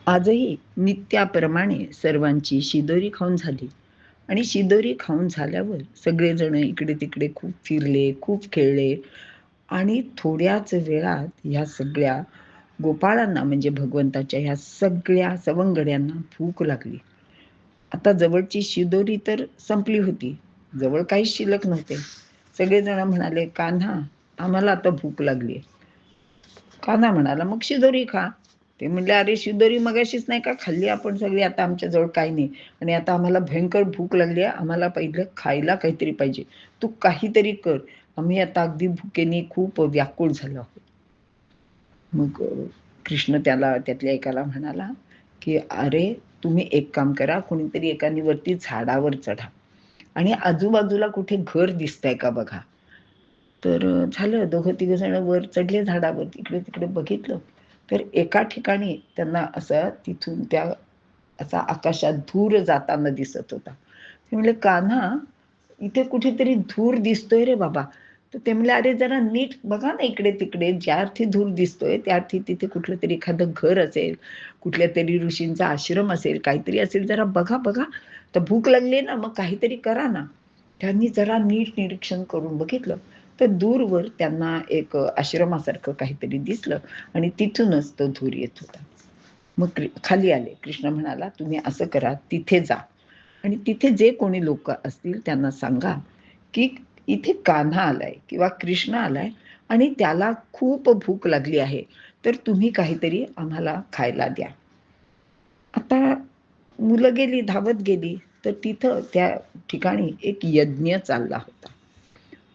आजही नित्याप्रमाणे सर्वांची शिदोरी खाऊन झाली आणि शिदोरी खाऊन झाल्यावर सगळेजण इकडे तिकडे खूप फिरले, खूप खेळले आणि थोड्याच वेळात ह्या सगळ्या गोपाळांना म्हणजे भगवंताच्या ह्या सगळ्या सवंगड्यांना भूक लागली. आता जवळची शिदोरी तर संपली होती. जवळ काहीच शिल्लक नव्हते. सगळेजण म्हणाले, "कान्हा, आम्हाला आता भूक लागली." कान्हा म्हणाला, "मग शिदोरी खा." ते म्हणले, "अरे शिदोरी मगाशीच नाही का खाल्ली आपण सगळी, आता आमच्याजवळ काही नाही आणि आता आम्हाला भयंकर भूक लागली आहे. आम्हाला पहिलं खायला काहीतरी पाहिजे. तू काहीतरी कर. आम्ही आता अगदी भुकेने खूप व्याकुळ झालो आहोत." मग कृष्ण त्यातल्या एकाला म्हणाला, की "अरे तुम्ही एक काम करा, कोणीतरी एकाने वरती झाडावर चढा आणि आजूबाजूला कुठे घर दिसतंय का बघा." तर झालं दोघं तिघं जण वर चढले झाडावर, इकडे तिकडे बघितलं, तर एका ठिकाणी त्यांना असं तिथून त्या असा आकाशात धूर जाताना दिसत होता. ते म्हणले, "कान्हा, इथे कुठेतरी धूर दिसतोय रे बाबा." तर ते म्हणले, "अरे जरा नीट बघा ना इकडे तिकडे, ज्या अर्थी धूर दिसतोय त्या अर्थी तिथे कुठलं तरी एखादं घर असेल, कुठल्या तरी ऋषींचा आश्रम असेल, काहीतरी असेल, जरा बघा बघा. तर भूक लागली ना, मग काहीतरी करा ना." त्यांनी जरा नीट निरीक्षण करून बघितलं, तर दूरवर त्यांना एक आश्रमासारखं काहीतरी दिसलं आणि तिथूनच तो धूर येत होता. मग खाली आले. कृष्ण म्हणाला, "तुम्ही असं करा, तिथे जा आणि तिथे जे कोणी लोक असतील त्यांना सांगा, की इथे कान्हा आलाय किंवा कृष्ण आलाय आणि त्याला खूप भूक लागली आहे. तर तुम्ही काहीतरी आम्हाला खायला द्या." आता मुलं गेली, धावत गेली, तर तिथं त्या ठिकाणी एक यज्ञ चालला होता.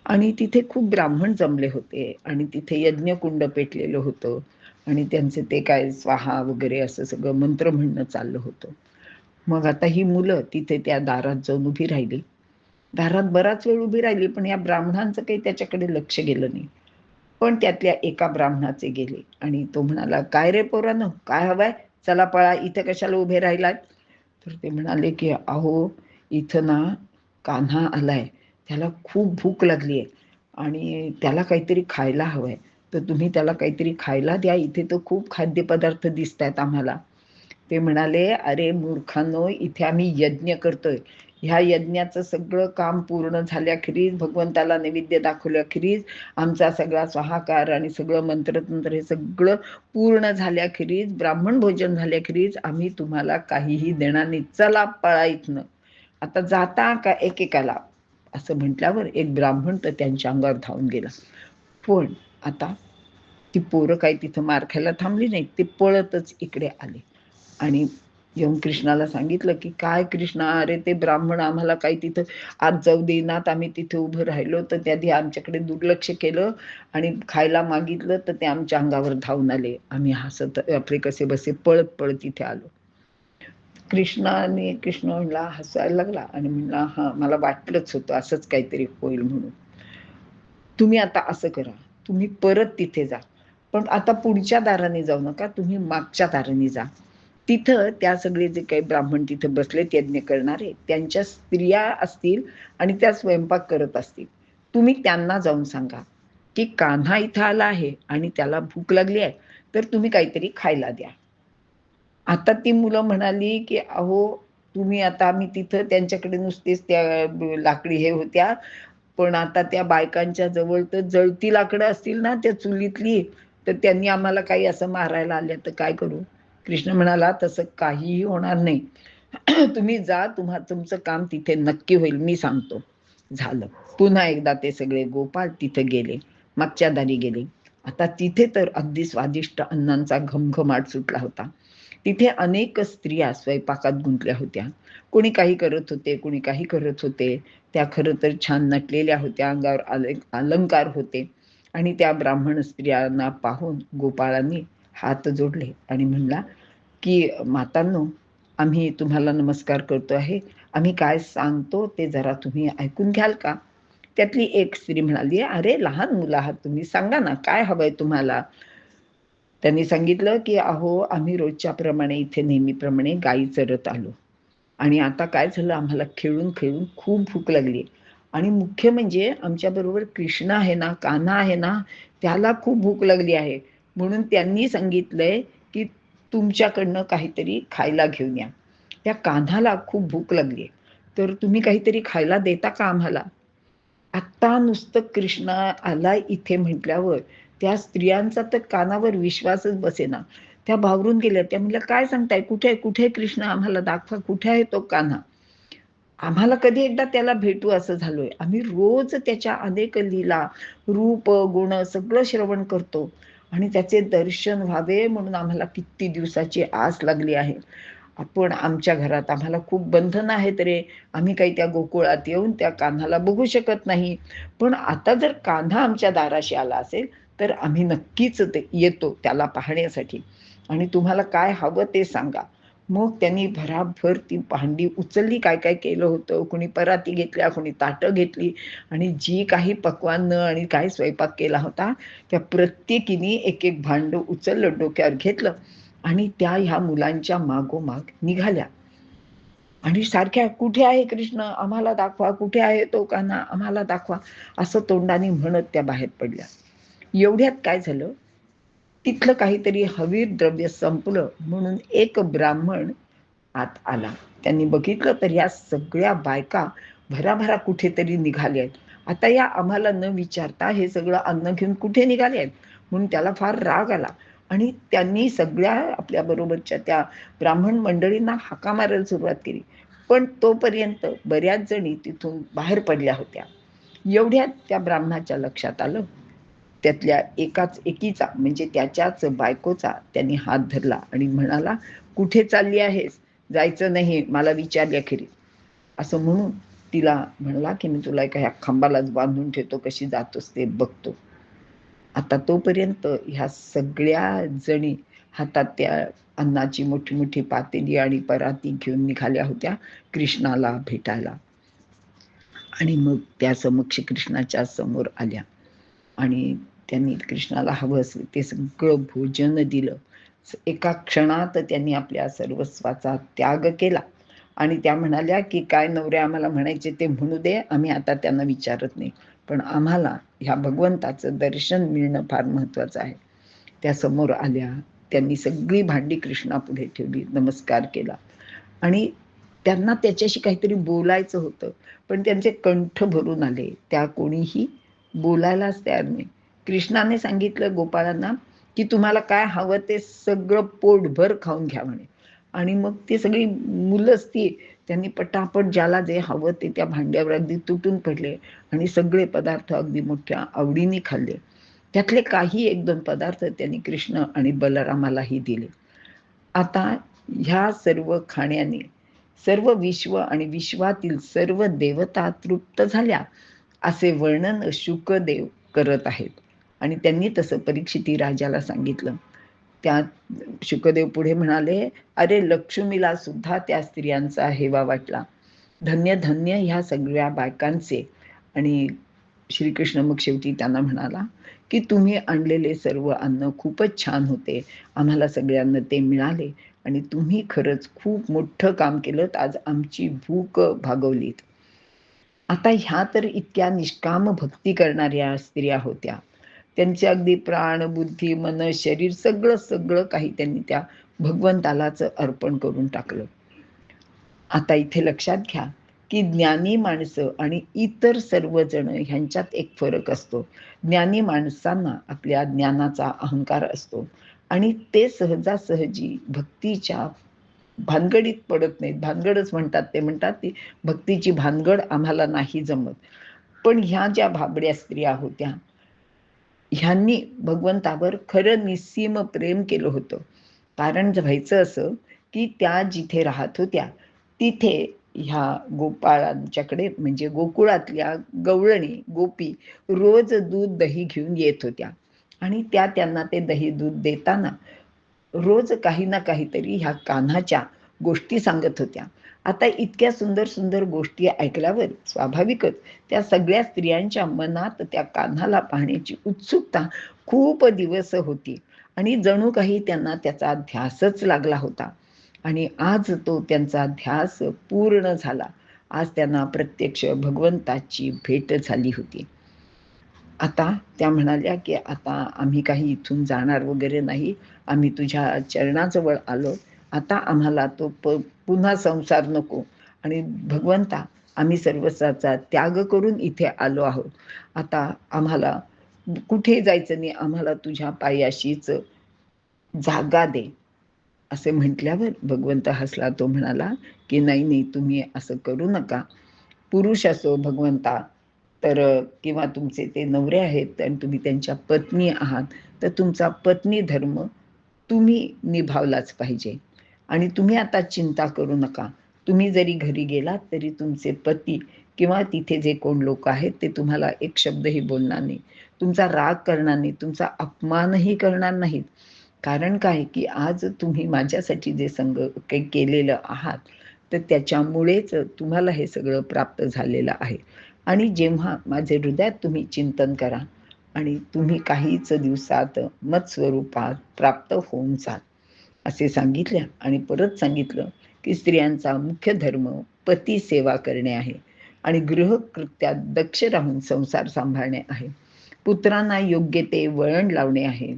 आणि तिथे खूप ब्राह्मण जमले होते आणि तिथे यज्ञकुंड पेटलेलं होतं आणि त्यांचे ते काय स्वाहा वगैरे असं सगळं मंत्र म्हणणं चाललं होतं. मग आता ही मुलं तिथे त्या दारात जाऊन उभी राहिली. दारात बराच वेळ उभी राहिली, पण या ब्राह्मणांचं काही त्याच्याकडे लक्ष गेलं नाही. पण त्यातल्या एका ब्राह्मणाचे गेले आणि तो म्हणाला, "काय रे पोरांनो, काय हवंय? चला पळा, इथे कशाला उभे राहिलात?" तर ते म्हणाले, की "अहो, इथं ना कान्हा आलाय. त्याला खूप भूक लागली आहे आणि त्याला काहीतरी खायला हवंय. तर तुम्ही त्याला काहीतरी खायला द्या. इथे तर खूप खाद्यपदार्थ दिसतायत आम्हाला." ते म्हणाले, "अरे मूर्खांनो, इथे आम्ही यज्ञ करतोय. ह्या यज्ञाचं सगळं काम पूर्ण झाल्याखेरीज, भगवंताला नैवेद्य दाखवल्याखेरीज, आमचा सगळा स्वाहाकार आणि सगळं मंत्रतंत्र हे सगळं पूर्ण झाल्याखेरीज, ब्राह्मण भोजन झाल्याखेरीज आम्ही तुम्हाला काहीही देणार नाही. चला पळा इथनं. आता जाता का एकेकाला?" असं म्हटल्यावर एक ब्राह्मण तर त्यांच्या अंगावर धावून गेला. पण आता ती पोरं काही तिथं मार खायला थांबली नाहीत. ते पळतच इकडे आले आणि येऊन कृष्णाला सांगितलं, की "काय कृष्णा, अरे ते ब्राह्मण आम्हाला काही तिथं आत जाऊ देईनात. आम्ही तिथे उभं राहिलो तर त्यांनी आमच्याकडे दुर्लक्ष केलं आणि खायला मागितलं तर ते आमच्या अंगावर धावून आले. आम्ही हसत आपले कसेबसे पळत-पळत इथे आलो." कृष्ण म्हणला, हसायला लागला आणि म्हणला, "हां, मला वाटलंच होतं असंच काहीतरी होईल म्हणून. तुम्ही आता असं करा, तुम्ही परत तिथे जा. पण आता पुढच्या दाराने जाऊ नका, तुम्ही मागच्या दाराने जा. तिथं त्या सगळे जे काही ब्राह्मण तिथे बसलेत यज्ञ करणारे, त्यांच्या स्त्रिया असतील आणि त्या स्वयंपाक करत असतील. तुम्ही त्यांना जाऊन सांगा, की कान्हा इथं आला आहे आणि त्याला भूक लागली आहे, तर तुम्ही काहीतरी खायला द्या." आता ती मुलं म्हणाली, की "अहो, तुम्ही आता आम्ही तिथं त्यांच्याकडे नुसतेच त्या लाकडी हे होत्या, पण आता त्या बायकांच्या जवळ तर जळती लाकडं असतील ना त्या चुलीतली, तर त्यांनी आम्हाला काही असं मारायला आल्या तर काय करू?" कृष्ण म्हणाला, "तसं काहीही होणार नाही. तुम्ही जा, तुमचं काम तिथे नक्की होईल, मी सांगतो." झालं. पुन्हा एकदा ते सगळे गोपाळ तिथे गेले, मागच्या दारी गेले. आता तिथे तर अगदी स्वादिष्ट अन्नांचा घमघमाट सुटला होता. तिथे अनेक स्त्रिया स्वयंपाकात गुंतल्या होत्या. कोणी काही करत होते, कोणी काही करत होते. त्या खरं तर छान नटलेल्या होत्या, अंगावर अलंकार होते आणि त्या ब्राह्मण स्त्रियांना पाहून गोपाळांनी हात जोडले आणि म्हणला, की "मातांनो, आम्ही तुम्हाला नमस्कार करतो आहे. आम्ही काय सांगतो ते जरा तुम्ही ऐकून घ्याल का?" त्यातली एक स्त्री म्हणाली, "अरे लहान मुलं आहात तुम्ही, सांगा ना काय हवंय तुम्हाला?" त्यांनी सांगितलं, की "अहो, आम्ही रोजच्या प्रमाणे इथे नेहमीप्रमाणे गायी चरत आलो आणि आता काय झालं, आम्हाला खेळून-खेळून खूप भूक लागली आणि मुख्य म्हणजे आमच्याबरोबर कृष्ण आहे ना, कान्हा आहे ना, त्याला खूप भूक लागली आहे. म्हणून त्यांनी सांगितलंय, की तुमच्याकडनं काहीतरी खायला घेऊन या. त्या कान्हाला खूप भूक लागली, तर तुम्ही काहीतरी खायला देता का आम्हाला? आत्ता नुसतं कृष्णा आला इथे म्हटल्यावर त्या स्त्रियांचा तर कानावर विश्वासच बसेना. त्या भावरून गेल्या. त्या म्हणल्या, "काय सांगताय? कुठे आहे? कुठे आहे कृष्ण? आम्हाला दाखवा. कुठे आहे तो कान्हा? आम्हाला कधी एकदा त्याला भेटू असं झालोय. आम्ही रोज त्याच्या अनेक लीला, रूप, गुण सगळं श्रवण करतो आणि त्याचे दर्शन व्हावे म्हणून आम्हाला किती दिवसाची आस लागली आहे. आपण आमच्या घरात आम्हाला खूप बंधनं आहेत रे. आम्ही काही त्या गोकुळात येऊन त्या कान्हाला बघू शकत नाही. पण आता जर कान्हा आमच्या दाराशी आला असेल, तर आम्ही नक्कीच ते येतो त्याला पाहण्यासाठी आणि तुम्हाला काय हवं ते सांगा." मग त्यांनी भराभर ती भांडी उचलली, काय-काय केलं होतं. कुणी पराती घेतल्या, कुणी ताटं घेतली आणि जी काही पक्वान्न आणि काय स्वयंपाक केला होता, त्या प्रत्येकीने एक-एक भांडं उचललं, डोक्यावर घेतलं आणि त्या ह्या मुलांच्या मागोमाग निघाल्या आणि सारख्या, "कुठे आहे कृष्ण? आम्हाला दाखवा. कुठे आहे तो कान्हा? आम्हाला दाखवा." असं तोंडाने म्हणत त्या बाहेर पडल्या. एवढ्यात काय झालं, तिथलं काहीतरी हवीर द्रव्य संपलं म्हणून एक ब्राह्मण आत आला. त्यांनी बघितलं तर ह्या सगळ्या बायका भराभरा कुठेतरी निघाल्या आहेत. आता या आम्हाला न विचारता हे सगळं अन्न घेऊन कुठे निघाले आहेत? म्हणून त्याला फार राग आला आणि त्यांनी सगळ्या आपल्या बरोबरच्या त्या ब्राह्मण मंडळींना हाका मारायला सुरुवात केली. पण तोपर्यंत बऱ्याच जणी तिथून बाहेर पडल्या होत्या. एवढ्यात त्या ब्राह्मणाच्या लक्षात आलं. त्यातल्या एकीचा म्हणजे त्याच्याच बायकोचा त्यांनी हात धरला आणि म्हणाला, "कुठे चालली आहेस? जायचं नाही, मला विचारल्याखेरीज." असं म्हणून तिला म्हणला, की "मी तुला एका ह्या खांबालाच बांधून ठेवतो, कशी जातोस ते बघतो." आता तोपर्यंत ह्या सगळ्या जणी हातात त्या अन्नाची मोठी-मोठी पातेली आणि पराती घेऊन निघाल्या होत्या कृष्णाला भेटायला. आणि मग त्या समक्ष कृष्णाच्या समोर आल्या आणि त्यांनी कृष्णाला हवं असं ते सगळं भोजन दिलं. एका क्षणात त्यांनी आपल्या सर्वस्वाचा त्याग केला आणि त्या म्हणाल्या, की "काय नवरे आम्हाला म्हणायचे ते म्हणू दे, आम्ही आता त्यांना विचारत नाही. पण आम्हाला ह्या भगवंताचं दर्शन मिळणं फार महत्त्वाचं आहे." त्या समोर आल्या. त्यांनी सगळी भांडी कृष्णापुढे ठेवली, नमस्कार केला आणि त्यांना त्याच्याशी काहीतरी बोलायचं होतं. पण त्यांचे कंठ भरून आले. त्या कोणीही बोलायलाच तयार नाही. कृष्णाने सांगितलं गोपाळांना, की "तुम्हाला काय हवं ते सगळं पोटभर खाऊन घ्या" म्हणे. आणि मग ती सगळी मुलंच ती त्यांनी पटापट ज्याला जे हवं ते त्या भांड्यावर अगदी तुटून पडले आणि सगळे पदार्थ अगदी मोठ्या आवडीने खाल्ले. त्यातले काही 1-2 पदार्थ त्यांनी कृष्ण आणि बलरामालाही दिले. आता ह्या सर्व खाण्याने सर्व विश्व आणि विश्वातील सर्व देवता तृप्त झाल्या, असे वर्णन शुकदेव करत आहेत. आणि त्यांनी तसं परीक्षिती राजाला सांगितलं. त्या शुकदेव पुढे म्हणाले, "अरे लक्ष्मीला सुद्धा त्या स्त्रियांचा हेवा वाटला. धन्य, धन्य ह्या सगळ्या बायकांचे." आणि श्रीकृष्ण मग शेवटी त्यांना म्हणाला, की "तुम्ही आणलेले सर्व अन्न खूपच छान होते. आम्हाला सगळ्यांना ते मिळाले आणि तुम्ही खरंच खूप मोठं काम केलंत. आज आमची भूक भागवलीत." आता ह्या तर इतक्या निष्काम भक्ती करणाऱ्या स्त्रिया होत्या. त्यांचे अगदी प्राण, बुद्धी, मन, शरीर सगळं काही त्यांनी त्या भगवंतालाच अर्पण करून टाकलं. आता इथे लक्षात घ्या, की ज्ञानी माणसं आणि इतर सर्वजण ह्यांच्यात एक फरक असतो. ज्ञानी माणसांना आपल्या ज्ञानाचा अहंकार असतो आणि ते सहजासहजी भक्तीच्या भानगडीत पडत नाहीत. भानगडच म्हणतात. ते म्हणतात, ती भक्तीची भानगड आम्हाला नाही जमत. पण ह्या ज्या भाबड्या स्त्रिया होत्या, ह्यांनी भगवंतावर खरं निस्सीम प्रेम केलं होतं. कारण व्हायचं असं, की त्या जिथे राहत होत्या, तिथे ह्या गोपाळांच्याकडे म्हणजे गोकुळातल्या गवळणी, गोपी रोज दूध, दही घेऊन येत होत्या आणि त्या त्यांना ते दही, दूध देताना रोज काही ना काहीतरी ह्या कान्हाच्या गोष्टी सांगत होत्या. आता इतक्या सुंदर सुंदर गोष्टी ऐकल्यावर स्वाभाविकच त्या सगळ्या स्त्रियांच्या मनात त्या कान्हाला पाहण्याची उत्सुकता खूप दिवस होती आणि जणू काही त्यांना त्याचा ध्यासच लागला होता. आणि आज तो त्यांचा ध्यास पूर्ण झाला. आज त्यांना प्रत्यक्ष भगवंताची भेट झाली होती. आता त्या म्हणाल्या, की "आता आम्ही काही इथून जाणार वगैरे नाही. आम्ही तुझ्या चरणाजवळ आलो. आता आम्हाला तो पुन्हा संसार नको आणि भगवंता, आम्ही सर्वस्वाचा त्याग करून इथे आलो आहोत. आता आम्हाला कुठे जायचं नाही. आम्हाला तुझ्या पायाशीच जागा दे." असे म्हटल्यावर भगवंत हसला. तो म्हणाला, की "नाही, नाही, तुम्ही असं करू नका. पुरुष असो भगवंता, तर किंवा तुमचे ते नवरे आहेत आणि तुम्ही त्यांच्या पत्नी आहात, तर तुमचा पत्नी धर्म तुम्ही निभावलाच पाहिजे आणि तुम्ही आता चिंता करू नका. तुम्ही जरी घरी गेलात तरी तुमचे पती किंवा तिथे जे कोण लोकं आहेत ते तुम्हाला एक शब्दही बोलणार नाही. तुमचा राग करणार नाही, तुमचा अपमानही करणार नाहीत. कारण काय, की आज तुम्ही माझ्यासाठी जे काही केलेलं आहात, तर त्याच्यामुळेच तुम्हाला हे सगळं प्राप्त झालेलं आहे. आणि जेव्हा माझे हृदयात तुम्ही चिंतन करा आणि तुम्ही काहीच दिवसात मत्स्वरूपात प्राप्त होऊन जाल, असे सांगितले आणि परत सांगितलं, की स्त्रियांचा मुख्य धर्म पती सेवा करणे आहे आणि गृहकृत्यात दक्ष राहून संसार सांभाळणे आहे. पुत्रांना योग्य ते वळण लावणे आहे.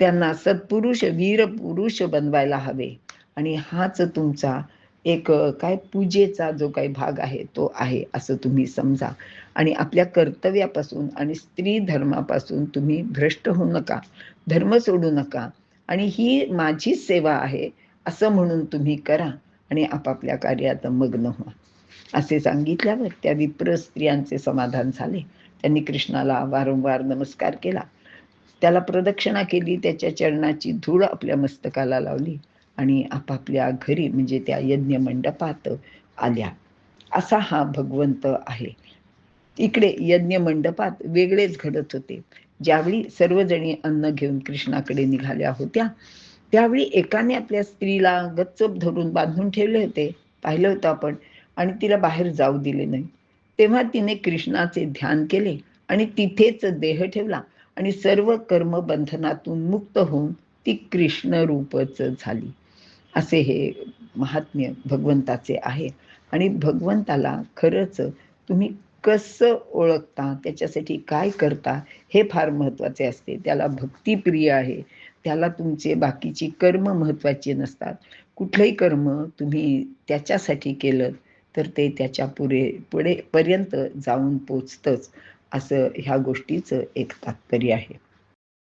त्यांना सत्पुरुष, वीर पुरुष बनवायला हवे आणि हाच तुमचा एक काय पूजेचा जो काही भाग आहे तो आहे असं तुम्ही समजा आणि आपल्या कर्तव्यापासून आणि स्त्री धर्मापासून तुम्ही भ्रष्ट होऊ नका, धर्म सोडू नका आणि ही माझीच सेवा आहे असं म्हणून तुम्ही करा आणि आपापल्या कार्यात मग्न व्हा. असे सांगितल्यावर त्या विप्र स्त्रियांचे समाधान झाले. त्यांनी कृष्णाला वारंवार नमस्कार केला. त्याला प्रदक्षिणा केली, त्याच्या चरणाची धूळ आपल्या मस्तकाला लावली आणि आपापल्या घरी म्हणजे त्या यज्ञ मंडपात आल्या. असा हा भगवंत आहे. इकडे यज्ञ मंडपात वेगळेच घडत होते. ज्यावेळी सर्वजणी अन्न घेऊन कृष्णाकडे निघाल्या होत्या, त्यावेळी एकाने आपल्या स्त्रीला गच्चप धरून बांधून ठेवले होते. पाहिलं होतं आपण आणि तिला बाहेर जाऊ दिले नाही. तेव्हा तिने कृष्णाचे ध्यान केले आणि तिथेच देह ठेवला आणि सर्व कर्मबंधनातून मुक्त होऊन ती कृष्णरूपच झाली. असे हे महात्म्य भगवंताचे आहे आणि भगवंताला खरंच तुम्ही कसं ओळखता, त्याच्यासाठी काय करता, हे फार महत्त्वाचे असते. त्याला भक्तिप्रिय आहे. त्याला तुमचे बाकीची कर्म महत्त्वाची नसतात. कुठलंही कर्म तुम्ही त्याच्यासाठी केलं, तर ते त्याच्या पुढे पर्यंत जाऊन पोचतंच, असं ह्या गोष्टीचं एक तात्पर्य आहे.